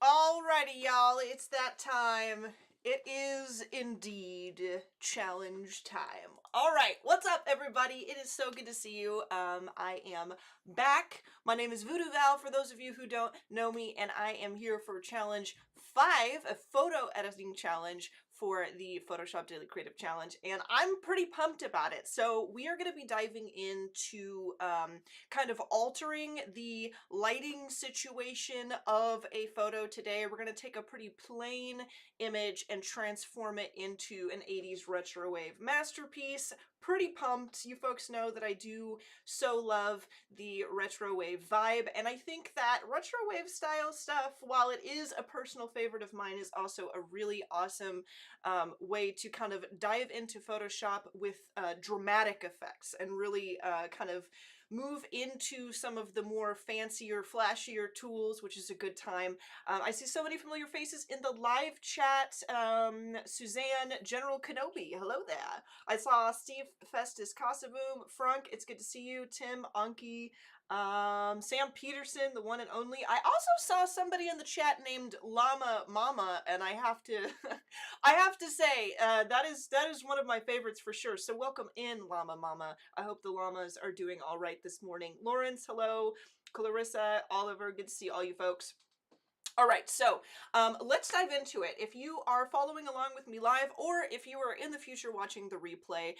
Alrighty, y'all, it's that time. It is indeed challenge time. All right, what's up, everybody? It is so good to see you. I am back. My name is VooDoo Val, for those of you who don't know me, and I am here for challenge 5, a photo editing challenge for the Photoshop Daily Creative Challenge, and I'm pretty pumped about it. So we are going to be diving into kind of altering the lighting situation of a photo today. We're going to take a pretty plain image and transform it into an 80s retro wave masterpiece. Pretty pumped. You folks know that I do so love the retro wave vibe, and I think that retro wave style stuff, while it is a personal favorite of mine, is also a really awesome way to kind of dive into Photoshop with dramatic effects and really kind of move into some of the more fancier, flashier tools, which is a good time. I see so many familiar faces in the live chat. Suzanne, General Kenobi, hello there. I saw Steve Festus Casavoom, Frank, it's good to see you. Tim, Anki, Sam Peterson, the one and only. I also saw somebody in the chat named Llama Mama, and I have to I have to say that is one of my favorites for sure. So welcome in, Llama Mama. I hope the llamas are doing all right this morning. Lawrence, hello. Clarissa, Oliver, good to see all you folks. All right, so let's dive into it. If you are following along with me live, or if you are in the future watching the replay,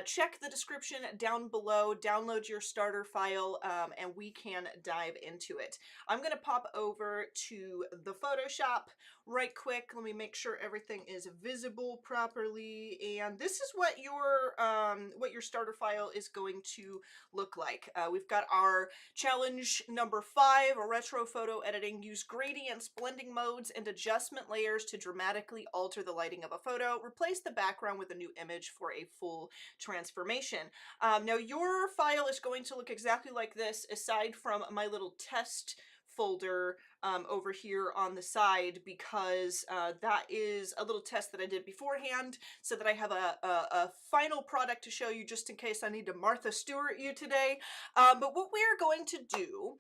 check the description down below, download your starter file, and we can dive into it. I'm going to pop over to the Photoshop right quick. Let me make sure everything is visible properly, and this is what your starter file is going to look like. We've got our challenge number 5, retro photo editing. Use gradients, blending modes, and adjustment layers to dramatically alter the lighting of a photo. Replace the background with a new image for a full transformation. Now your file is going to look exactly like this, aside from my little test folder over here on the side, because that is a little test that I did beforehand, so that I have a final product to show you, just in case I need to Martha Stewart you today. But what we are going to do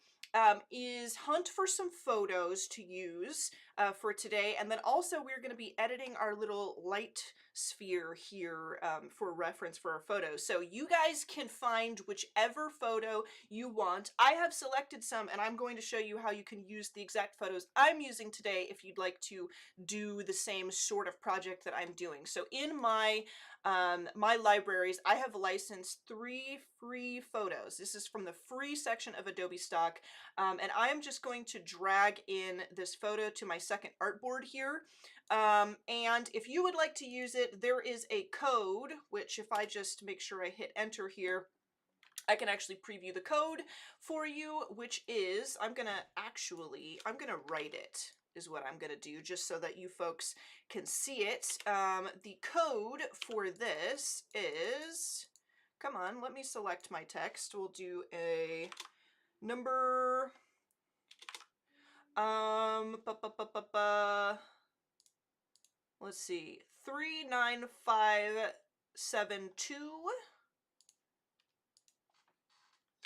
is hunt for some photos to use for today, and then also we're going to be editing our little light sphere here for reference for our photos. So you guys can find whichever photo you want. I have selected some, and I'm going to show you how you can use the exact photos I'm using today if you'd like to do the same sort of project that I'm doing. So in my my libraries, I have licensed 3 free photos. This is from the free section of Adobe Stock. And I am just going to drag in this photo to my second artboard here. And if you would like to use it, there is a code, which if I just make sure I hit enter here, I can actually preview the code for you, which is, I'm gonna write it, is what I'm gonna do, just so that you folks can see it. The code for this is, come on, let me select my text. We'll do a number, let's see, 39572.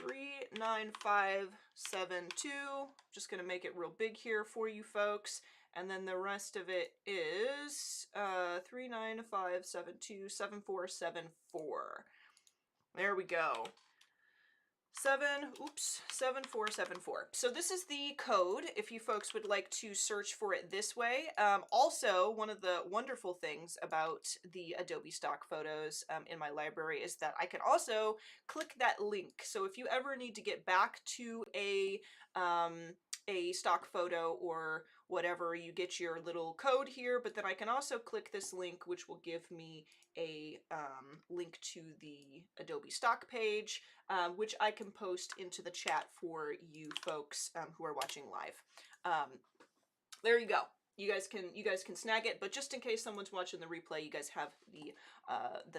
39572. Just going to make it real big here for you folks. And then the rest of it is 39572 7474. There we go. 7474. So this is the code if you folks would like to search for it this way. Also, one of the wonderful things about the Adobe stock photos in my library is that I can also click that link. So if you ever need to get back to a stock photo or whatever, you get your little code here, but then I can also click this link, which will give me a link to the Adobe stock page, which I can post into the chat for you folks who are watching live. There you go. You guys can snag it, but just in case someone's watching the replay, you guys have the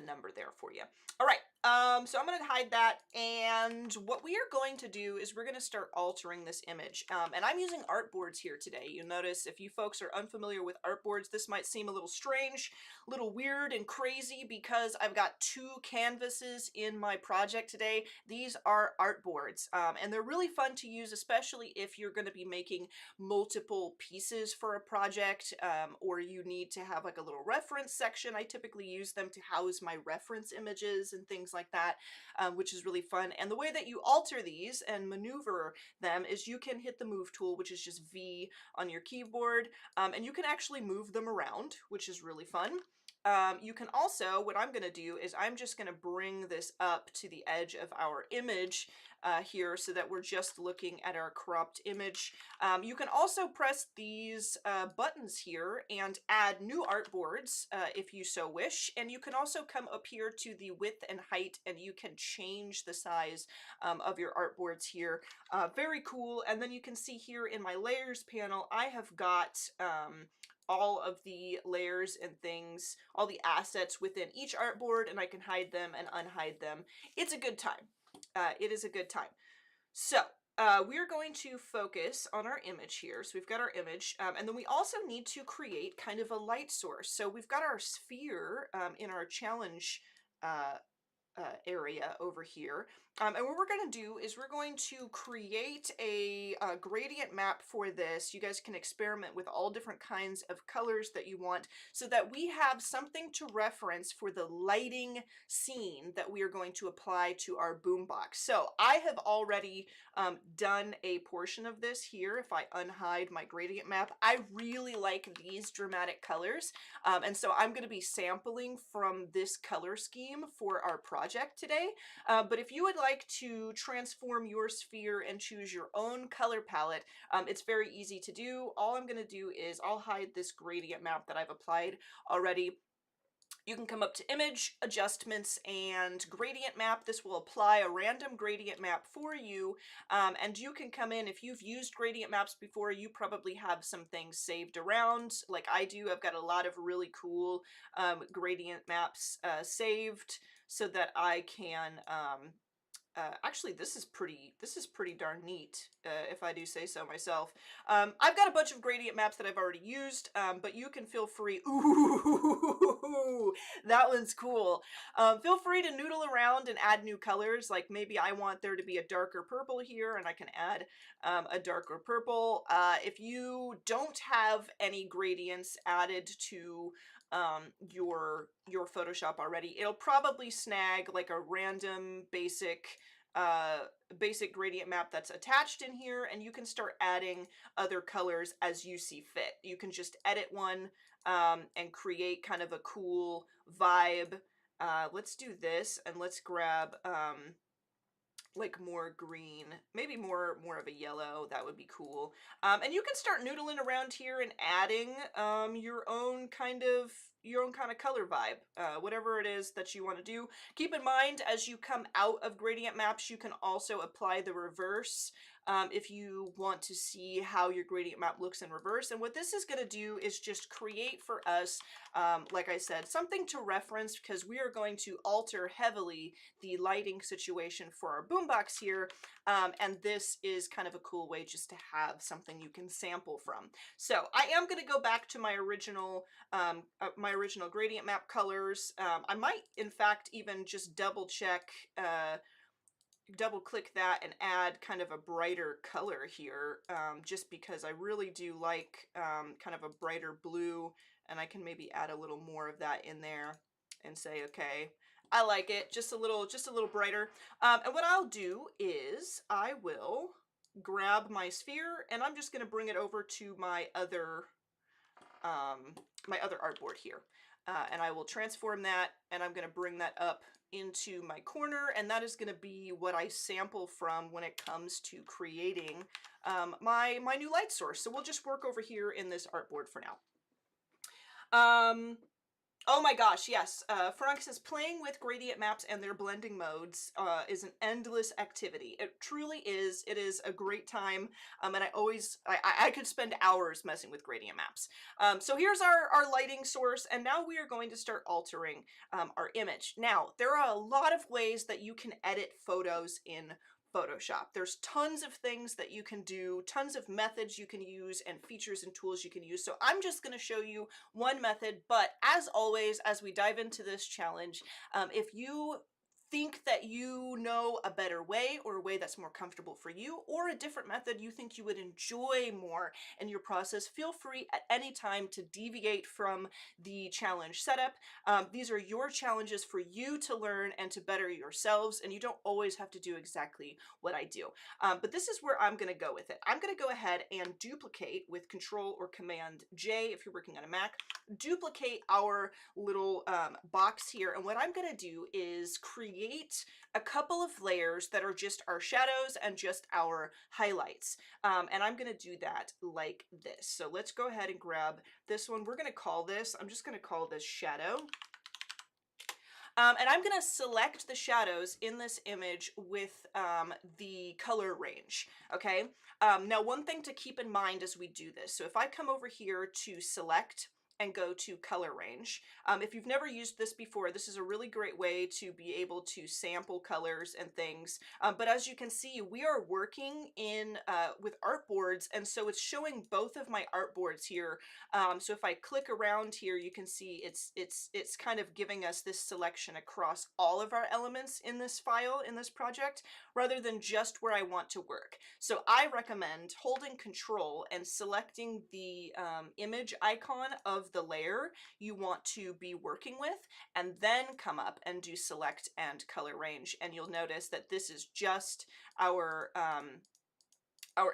number there for you. All right, So I'm going to hide that, and what we are going to do is we're going to start altering this image. And I'm using artboards here today. You'll notice if you folks are unfamiliar with artboards, this might seem a little strange, a little weird and crazy because I've got two canvases in my project today. These are artboards, and they're really fun to use, especially if you're going to be making multiple pieces for a project, or you need to have like a little reference section. I typically use them to house my reference images and things like that, which is really fun. And the way that you alter these and maneuver them is you can hit the move tool, which is just V on your keyboard, and you can actually move them around, which is really fun. You can also, what I'm going to do is I'm just going to bring this up to the edge of our image here so that we're just looking at our cropped image. You can also press these buttons here and add new artboards if you so wish. And you can also come up here to the width and height, and you can change the size of your artboards here. Very cool. And then you can see here in my layers panel, I have got all of the layers and things, all the assets within each artboard, and I can hide them and unhide them. It's a good time. It is a good time. So we are going to focus on our image here. So we've got our image, and then we also need to create kind of a light source. So we've got our sphere in our challenge area over here. And what we're going to do is we're going to create a gradient map for this. You guys can experiment with all different kinds of colors that you want so that we have something to reference for the lighting scene that we are going to apply to our boombox. So I have already done a portion of this here. If I unhide my gradient map, I really like these dramatic colors. And so I'm going to be sampling from this color scheme for our project today. But if you would like to transform your sphere and choose your own color palette, it's very easy to do. All I'm going to do is I'll hide this gradient map that I've applied already. You can come up to Image, Adjustments, and Gradient Map. This will apply a random gradient map for you, and you can come in, if you've used gradient maps before, you probably have some things saved around, like I do. I've got a lot of really cool gradient maps saved so that I can actually, this is pretty darn neat, if I do say so myself. I've got a bunch of gradient maps that I've already used, but you can feel free. Ooh, that one's cool. Feel free to noodle around and add new colors. Like maybe I want there to be a darker purple here, and I can add a darker purple. If you don't have any gradients added to your Photoshop already, it'll probably snag like a random basic gradient map that's attached in here, and you can start adding other colors as you see fit. You can just edit one and create kind of a cool vibe. Let's do this, and let's grab like more green, maybe more of a yellow. That would be cool. And you can start noodling around here and adding your own kind of color vibe, whatever it is that you want to do. Keep in mind, as you come out of gradient maps, you can also apply the reverse if you want to see how your gradient map looks in reverse. And what this is going to do is just create for us, like I said, something to reference, because we are going to alter heavily the lighting situation for our boombox here. And this is kind of a cool way just to have something you can sample from. So I am going to go back to my original gradient map colors. I might, in fact, even just double click that and add kind of a brighter color here, just because I really do like kind of a brighter blue, and I can maybe add a little more of that in there and say, okay, I like it just a little brighter. And what I'll do is I will grab my sphere, and I'm just going to bring it over to my other artboard here. And I will transform that, and I'm going to bring that up into my corner, and that is going to be what I sample from when it comes to creating my new light source. So we'll just work over here in this artboard for now. Oh my gosh, yes. Veronica says playing with gradient maps and their blending modes is an endless activity. It truly is. It is a great time, and I could spend hours messing with gradient maps. So here's our lighting source, and now we are going to start altering our image. Now, there are a lot of ways that you can edit photos in Photoshop. There's tons of things that you can do, tons of methods you can use, and features and tools you can use. So I'm just going to show you one method, but as always, as we dive into this challenge, if you think that you know a better way or a way that's more comfortable for you or a different method you think you would enjoy more in your process, feel free at any time to deviate from the challenge setup. These are your challenges for you to learn and to better yourselves, and you don't always have to do exactly what I do. But this is where I'm going to go with it. I'm going to go ahead and duplicate with Control or Command J if you're working on a Mac. Duplicate our little box here, and what I'm going to do is create a couple of layers that are just our shadows and just our highlights, and I'm going to do that like this. So let's go ahead and grab this one. We're going to call this, I'm just going to call this shadow. And I'm going to select the shadows in this image with the color range, okay? Now, one thing to keep in mind as we do this, so if I come over here to select and go to color range, if you've never used this before, this is a really great way to be able to sample colors and things. But as you can see, we are working in with artboards, and so it's showing both of my artboards here. So if I click around here, you can see it's kind of giving us this selection across all of our elements in this file, in this project, rather than just where I want to work. So I recommend holding Control and selecting the image icon of the layer you want to be working with, and then come up and do select and color range, and you'll notice that this is just our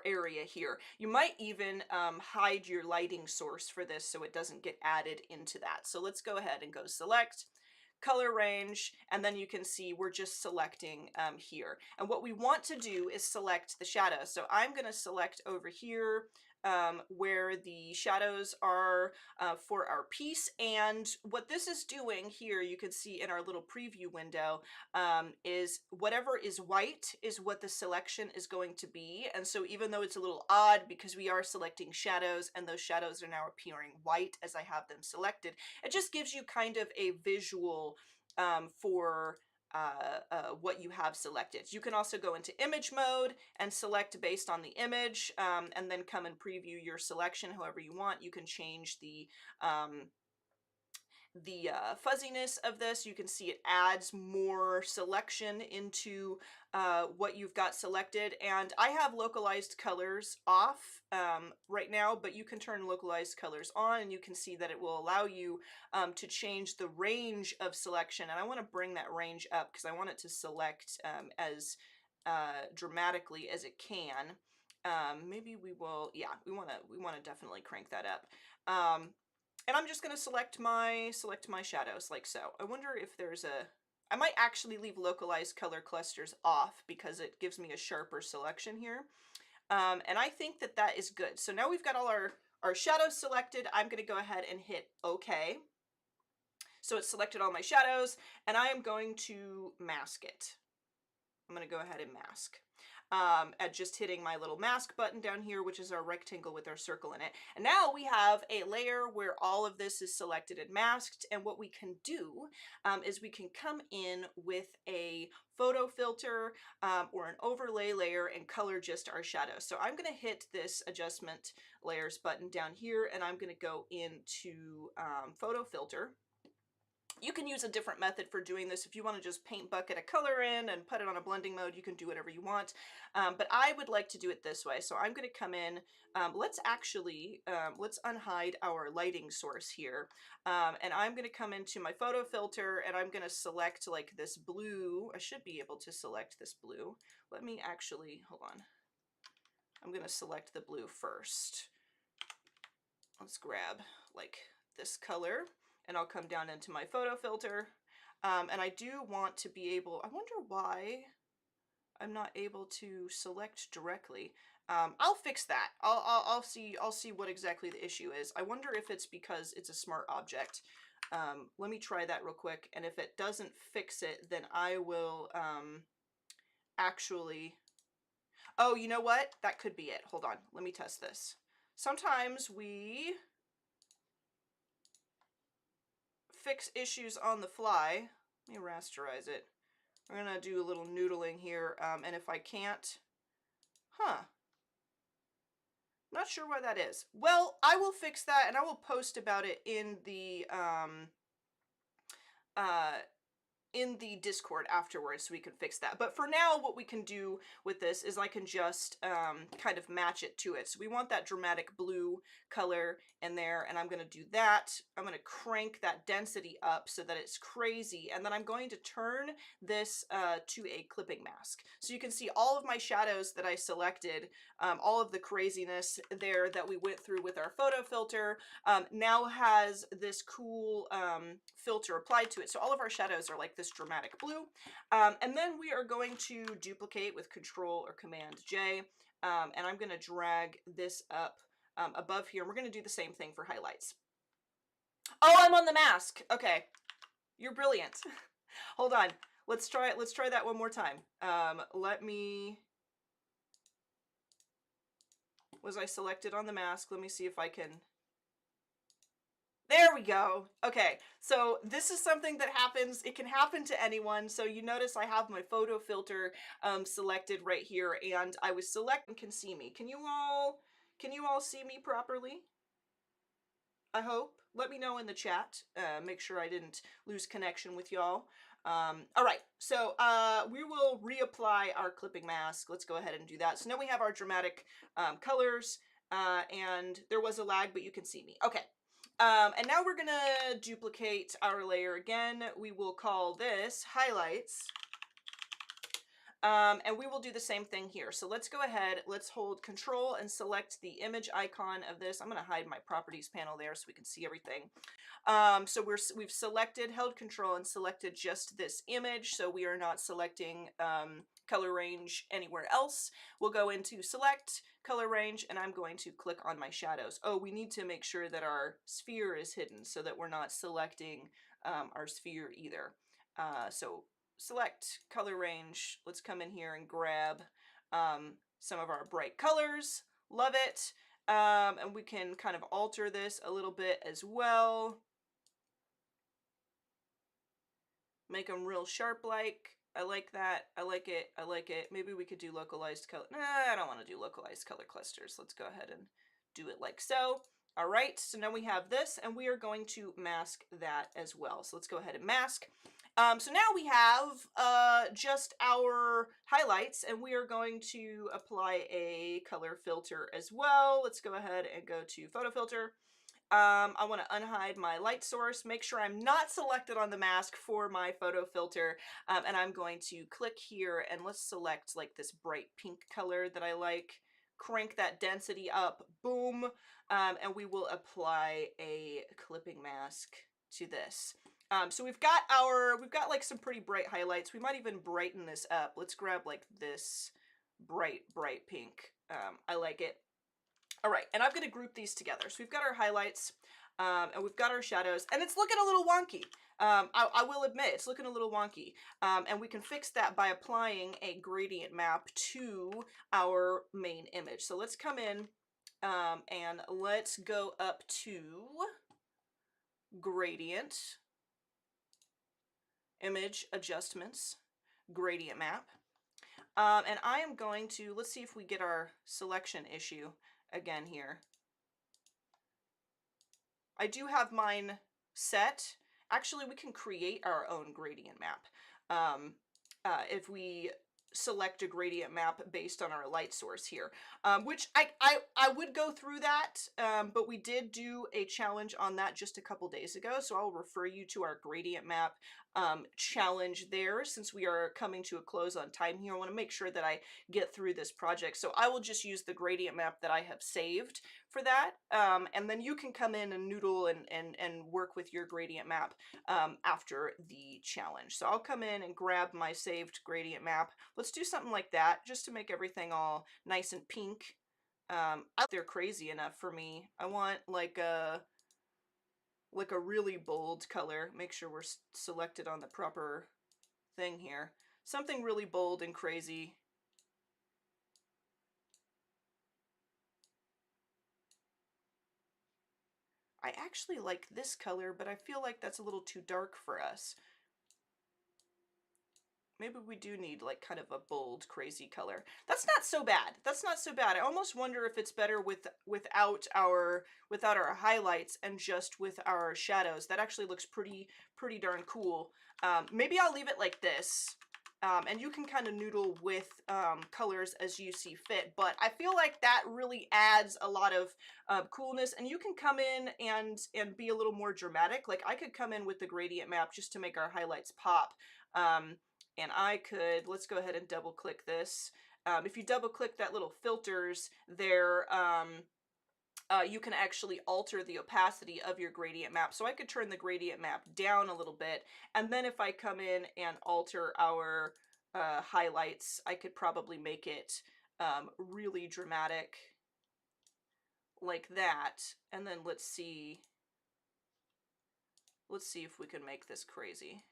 area here. You might even hide your lighting source for this so it doesn't get added into that. So let's go ahead and go select, color range, and then you can see we're just selecting here. And what we want to do is select the shadows. So I'm going to select over here where the shadows are for our piece. And what this is doing here, you can see in our little preview window, is whatever is white is what the selection is going to be. And so even though it's a little odd because we are selecting shadows and those shadows are now appearing white as I have them selected, it just gives you kind of a visual for what you have selected. You can also go into image mode and select based on the image, and then come and preview your selection however you want. You can change the fuzziness of this. You can see it adds more selection into what you've got selected, and I have localized colors off right now, but you can turn localized colors on and you can see that it will allow you to change the range of selection, and I want to bring that range up because I want it to select as dramatically as it can. Maybe we will, yeah, we want to definitely crank that up. And I'm just going to select my shadows like so. I wonder if there's I might actually leave localized color clusters off because it gives me a sharper selection here. And I think that that is good. So now we've got all our shadows selected. I'm going to go ahead and hit OK. So it's selected all my shadows, and I am going to mask it. I'm going to go ahead and mask. At just hitting my little mask button down here, which is our rectangle with our circle in it. And now we have a layer where all of this is selected and masked, and what we can do is we can come in with a photo filter or an overlay layer and color just our shadows. So I'm going to hit this adjustment layers button down here, and I'm going to go into photo filter. You can use a different method for doing this. If you want to just paint bucket a color in and put it on a blending mode, you can do whatever you want. But I would like to do it this way. So I'm going to come in. Let's unhide our lighting source here. And I'm going to come into my photo filter and I'm going to select like this blue. I should be able to select this blue. Let me actually, hold on. I'm going to select the blue first. Let's grab like this color. And I'll come down into my photo filter, and I do want to be able, I wonder why I'm not able to select directly. I'll fix that. I'll see what exactly the issue is. I wonder if it's because it's a smart object. Let me try that real quick, and if it doesn't fix it, then I will actually... Oh, you know what? That could be it. Hold on. Let me test this. Sometimes we fix issues on the fly. Let me rasterize it. We're gonna do a little noodling here, and if I can't... Huh. Not sure why that is. Well, I will fix that, and I will post about it uh, in the Discord afterwards so we can fix that. But for now, what we can do with this is I can just kind of match it to it. So we want that dramatic blue color in there, and I'm going to do that. I'm going to crank that density up so that it's crazy, and then I'm going to turn this to a clipping mask. So you can see all of my shadows that I selected, all of the craziness there that we went through with our photo filter, now has this cool filter applied to it. So all of our shadows are like this dramatic blue. And then we are going to duplicate with Control or Command J, and I'm going to drag this up above here. We're going to do the same thing for highlights. Oh, I'm on the mask. Okay, you're brilliant. Hold on. Let's try it. Let's try that one more time. Let me... Was I selected on the mask? Let me see if I can... There we go. Okay, so this is something that happens. It can happen to anyone. So you notice I have my photo filter selected right here, and I was selecting. Can see me. Can you all see me properly? I hope. Let me know in the chat. Make sure I didn't lose connection with y'all. All right, so we will reapply our clipping mask. Let's go ahead and do that. So now we have our dramatic colors, and there was a lag, but you can see me. Okay. And now we're gonna duplicate our layer again. We will call this highlights. And we will do the same thing here. So let's go ahead, let's hold Control and select the image icon of this. I'm gonna hide my properties panel there so we can see everything. So we've selected, held Control and selected just this image. So we are not selecting color range anywhere else. We'll go into select, color range, and I'm going to click on my shadows. Oh, we need to make sure that our sphere is hidden so that we're not selecting our sphere either. So select color range. Let's come in here and grab some of our bright colors. Love it. And we can kind of alter this a little bit as well. Make them real sharp like. I like that. I like it. I like it. Maybe we could do localized color. Nah, I don't want to do localized color clusters. Let's go ahead and do it like so. All right, so now we have this, and we are going to mask that as well. So let's go ahead and mask. So now we have just our highlights, and we are going to apply a color filter as well. Let's go ahead and go to photo filter. I want to unhide my light source, make sure I'm not selected on the mask for my photo filter, and I'm going to click here and let's select like this bright pink color that I like, crank that density up, boom, and we will apply a clipping mask to this. So we've got like some pretty bright highlights. We might even brighten this up. Let's grab like this bright pink. I like it. All right, and I'm going to group these together. So we've got our highlights, and we've got our shadows, and it's looking a little wonky. I will admit, it's looking a little wonky, and we can fix that by applying a gradient map to our main image. So let's come in, and let's go up to Gradient, Image Adjustments, Gradient Map. And I am going to, let's see if we get our selection issue again here. I do have mine set. Actually, we can create our own gradient map if we select a gradient map based on our light source here, which I would go through that, but we did do a challenge on that just a couple days ago, so I'll refer you to our gradient map challenge there. Since we are coming to a close on time here, I want to make sure that I get through this project, so I will just use the gradient map that I have saved for that, and then you can come in and noodle and work with your gradient map after the challenge. So I'll come in and grab my saved gradient map. Let's do something like that just to make everything all nice and pink. They're crazy enough for me. I want like a like a really bold color. Make sure we're selected on the proper thing here. Something really bold and crazy. I actually like this color, but I feel like that's a little too dark for us. Maybe we do need like kind of a bold, crazy color. That's not so bad. That's not so bad. I almost wonder if it's better without our highlights and just with our shadows. That actually looks pretty darn cool. Maybe I'll leave it like this. And you can kind of noodle with colors as you see fit, but I feel like that really adds a lot of coolness, and you can come in and be a little more dramatic. Like I could come in with the gradient map just to make our highlights pop. And I could, let's go ahead and double click this. If you double click that little filters there, you can actually alter the opacity of your gradient map. So I could turn the gradient map down a little bit, and then if I come in and alter our highlights, I could probably make it really dramatic like that. And then let's see if we can make this crazy.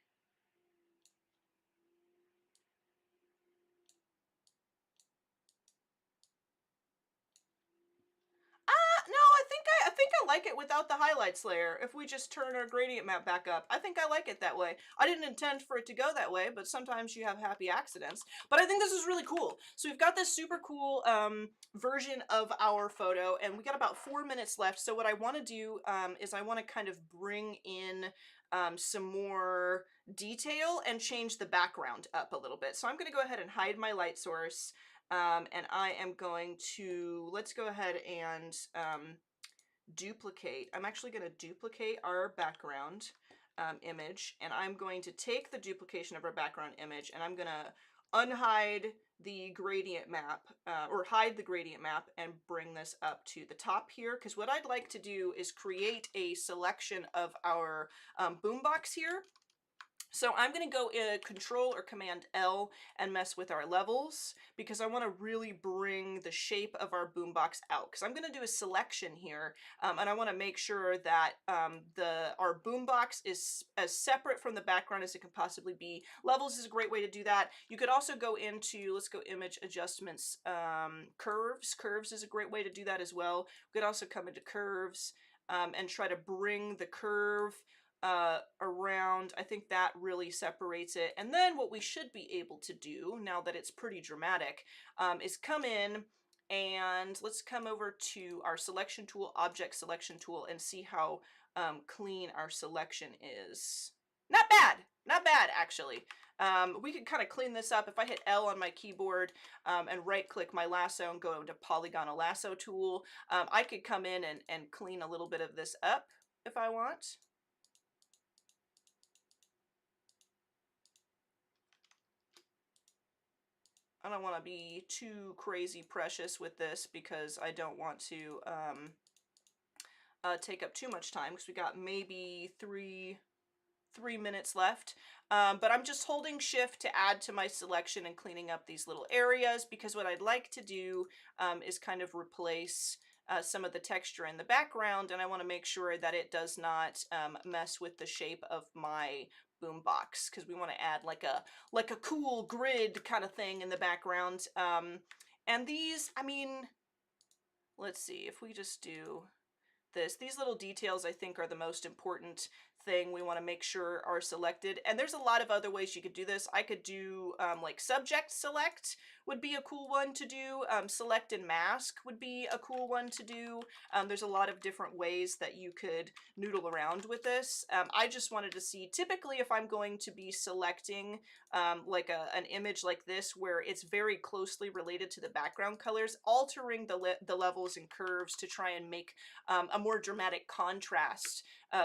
No, I think I like it without the highlights layer. If we just turn our gradient map back up, I think I like it that way. I didn't intend for it to go that way, but sometimes you have happy accidents. But I think this is really cool. So we've got this super cool version of our photo, and we got about 4 minutes left. So what I want to do is I want to kind of bring in some more detail and change the background up a little bit. So I'm going to go ahead and hide my light source. And I am going to, let's go ahead and duplicate. I'm actually going to duplicate our background image, and I'm going to take the duplication of our background image, and I'm going to unhide the gradient map, or hide the gradient map, and bring this up to the top here, because what I'd like to do is create a selection of our boombox here. So I'm going to go Control or Command L and mess with our levels, because I want to really bring the shape of our boombox out, because I'm going to do a selection here, and I want to make sure that our boombox is as separate from the background as it can possibly be. Levels is a great way to do that. You could also go into, let's go Image Adjustments, Curves. Curves is a great way to do that as well. We could also come into Curves and try to bring the curve around. I think that really separates it. And then what we should be able to do, now that it's pretty dramatic, is come in and let's come over to our selection tool, object selection tool, and see how clean our selection is. Not bad, not bad actually. We could kind of clean this up. If I hit L on my keyboard and right click my lasso and go into polygonal lasso tool, I could come in and clean a little bit of this up if I want. I don't want to be too crazy precious with this, because I don't want to take up too much time, because we got maybe three minutes left. But I'm just holding shift to add to my selection and cleaning up these little areas, because what I'd like to do is kind of replace some of the texture in the background, and I want to make sure that it does not mess with the shape of my boombox, because we want to add like a cool grid kind of thing in the background. And these, I mean, let's see if we just do this. These little details I think are the most important thing we want to make sure are selected. And there's a lot of other ways you could do this. I could do like subject select would be a cool one to do. Select and mask would be a cool one to do. There's a lot of different ways that you could noodle around with this. I just wanted to see, typically if I'm going to be selecting like an image like this where it's very closely related to the background colors, altering the levels and curves to try and make a more dramatic contrast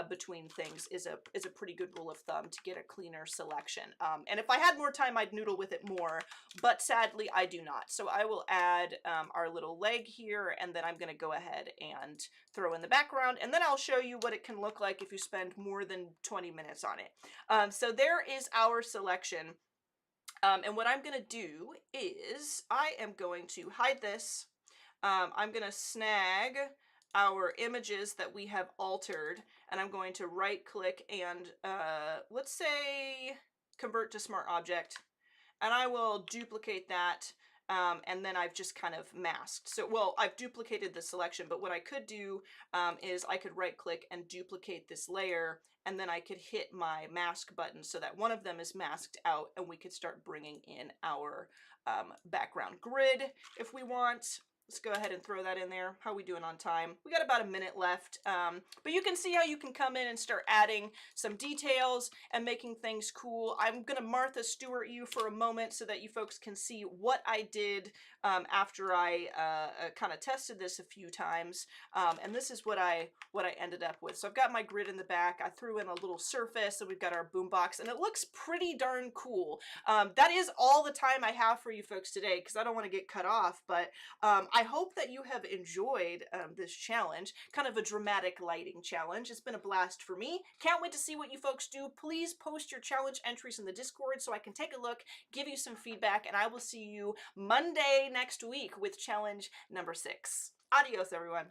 between things is a pretty good rule of thumb to get a cleaner selection. And if I had more time, I'd noodle with it more, but sadly I do not. So I will add our little leg here, and then I'm going to go ahead and throw in the background, and then I'll show you what it can look like if you spend more than 20 minutes on it. So there is our selection. And what I'm going to do is I am going to hide this. I'm going to snag our images that we have altered, and I'm going to right click and let's say convert to smart object, and I will duplicate that. And then I've just kind of masked. So, well, I've duplicated the selection, but what I could do is I could right click and duplicate this layer, and then I could hit my mask button so that one of them is masked out, and we could start bringing in our background grid if we want. Let's go ahead and throw that in there. How are we doing on time? We got about a minute left, but you can see how you can come in and start adding some details and making things cool. I'm gonna Martha Stewart you for a moment so that you folks can see what I did after I kind of tested this a few times, and this is what I ended up with. So I've got my grid in the back. I threw in a little surface, and we've got our boombox, and it looks pretty darn cool. That is all the time I have for you folks today because I don't want to get cut off, but I hope that you have enjoyed this challenge, kind of a dramatic lighting challenge. It's been a blast for me. Can't wait to see what you folks do. Please post your challenge entries in the Discord so I can take a look, give you some feedback, and I will see you Monday next week with challenge number 6. Adios, everyone.